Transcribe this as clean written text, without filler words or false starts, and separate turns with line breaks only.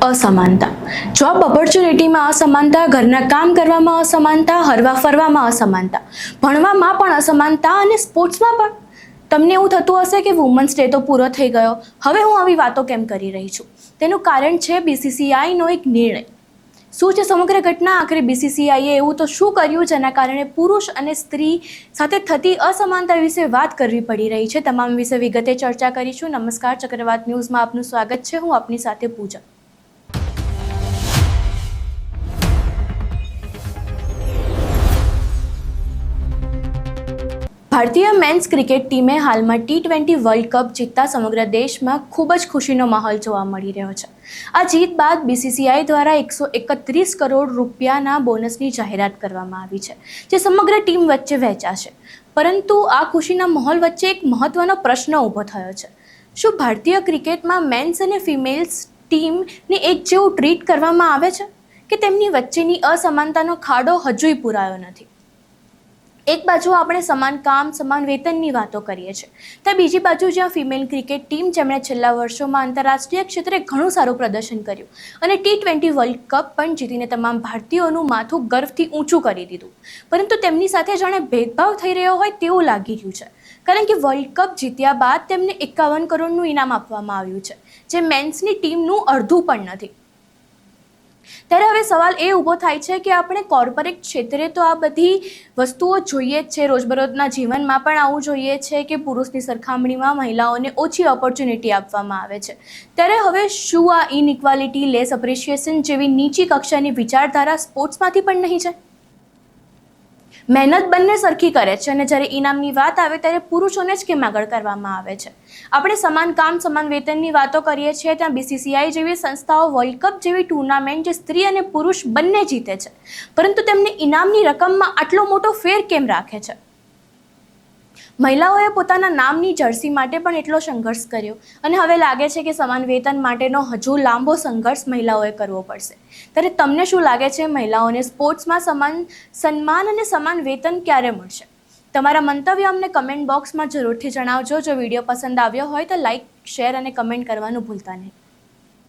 असमानता जॉब ऑपॉर्च्युनिटीમાં असमानता, ઘરના કામ કરવામાં असमानता, હરવા ફરવામાં असमानता, ભણવામાં પણ असमानता અને સ્પોર્ટ્સમાં પણ. તમને એવું થતું હશે કે વુમન્સ ડે તો પૂરો થઈ ગયો, હવે હું આવી વાતો કેમ કરી રહી છું? તેનું કારણ છે BCCIનો એક નિર્ણય. શું છે સમગ્ર ઘટના? આખરે BCCIએ એવું તો શું કર્યું જેના કારણે પુરુષ અને સ્ત્રી સાથે થતી અસમાનતા વિશે વાત કરવી પડી રહી છે? તમામ વિશે વિગતે ચર્ચા કરીશું. નમસ્કાર, ચક્રવાત ન્યૂઝમાં આપનું સ્વાગત છે. હું આપની સાથે પૂજા. ભારતીય મેન્સ ક્રિકેટ ટીમે હાલમાં T20 વર્લ્ડ કપ જીતતા સમગ્ર દેશમાં ખૂબ જ ખુશીનો માહોલ જોવા મળી રહ્યો છે. આ જીત બાદ BCCI દ્વારા 131 કરોડ રૂપિયાના બોનસની જાહેરાત કરવામાં આવી છે, જે સમગ્ર ટીમ વચ્ચે વહેંચાશે. પરંતુ આ ખુશીના માહોલ વચ્ચે એક મહત્વનો પ્રશ્ન ઊભો થયો છે. શું ભારતીય ક્રિકેટમાં મેન્સ અને ફિમેલ્સ ટીમને એક જેવું ટ્રીટ કરવામાં આવે છે કે તેમની વચ્ચેની અસમાનતાનો ખાડો હજુય પૂરાયો નથી? એક બાજુ આપણે સમાન કામ, સમાન વેતનની વાતો કરીએ છીએ, તો બીજી બાજુ જ્યાં ફિમેલ ક્રિકેટ ટીમ, જેમણે છેલ્લા વર્ષોમાં આંતરરાષ્ટ્રીય ક્ષેત્રે ઘણું સારું પ્રદર્શન કર્યું અને T20 વર્લ્ડ કપ પણ જીતીને તમામ ભારતીયોનું માથું ગર્વથી ઊંચું કરી દીધું, પરંતુ તેમની સાથે જાણે ભેદભાવ થઈ રહ્યો હોય તેવું લાગી રહ્યું છે. કારણ કે વર્લ્ડ કપ જીત્યા બાદ તેમને 51 કરોડનું ઇનામ આપવામાં આવ્યું છે, જે મેન્સની ટીમનું અડધું પણ નથી. ત્યારે હવે સવાલ એ ઊભો થાય છે કે આપણે કોર્પોરેટ ક્ષેત્રે તો આ બધી વસ્તુઓ જોઈએ જ છે, રોજબરોજના જીવનમાં પણ આવું જોઈએ છે કે પુરુષની સરખામણીમાં મહિલાઓને ઓછી ઓપોર્ચ્યુનિટી આપવામાં આવે છે. ત્યારે હવે શું આ ઇનઇક્વાલિટી, લેસ એપ્રિશિએશન જેવી નીચી કક્ષાની વિચારધારા સ્પોર્ટ્સમાંથી પણ નહીં છે? મહેનત બંને સરખી કરે છે અને જ્યારે ઇનામની વાત આવે ત્યારે પુરુષોને જ કેમ આગળ કરવામાં આવે છે? આપણે સમાન કામ, સમાન વેતનની વાતો કરીએ છીએ, ત્યાં BCCI જેવી સંસ્થાઓ વર્લ્ડ કપ જેવી ટુર્નામેન્ટ જે સ્ત્રી અને પુરુષ બંને જીતે છે, પરંતુ તેમને ઇનામની રકમમાં આટલો મોટો ફેર કેમ રાખે છે? મહિલાઓએ પોતાના નામની જર્સી માટે પણ એટલો સંઘર્ષ કર્યો અને હવે લાગે છે કે સમાન વેતન માટેનો હજુ લાંબો સંઘર્ષ મહિલાઓએ કરવો પડશે. ત્યારે તમને શું લાગે છે, મહિલાઓને સ્પોર્ટ્સમાં સમાન સન્માન અને સમાન વેતન ક્યારે મળશે? તમારા મંતવ્ય અમને કમેન્ટ બોક્સમાં જરૂરથી જણાવજો. જો વિડીયો પસંદ આવ્યો હોય તો લાઇક, શેર અને કમેન્ટ કરવાનું ભૂલતા નહીં.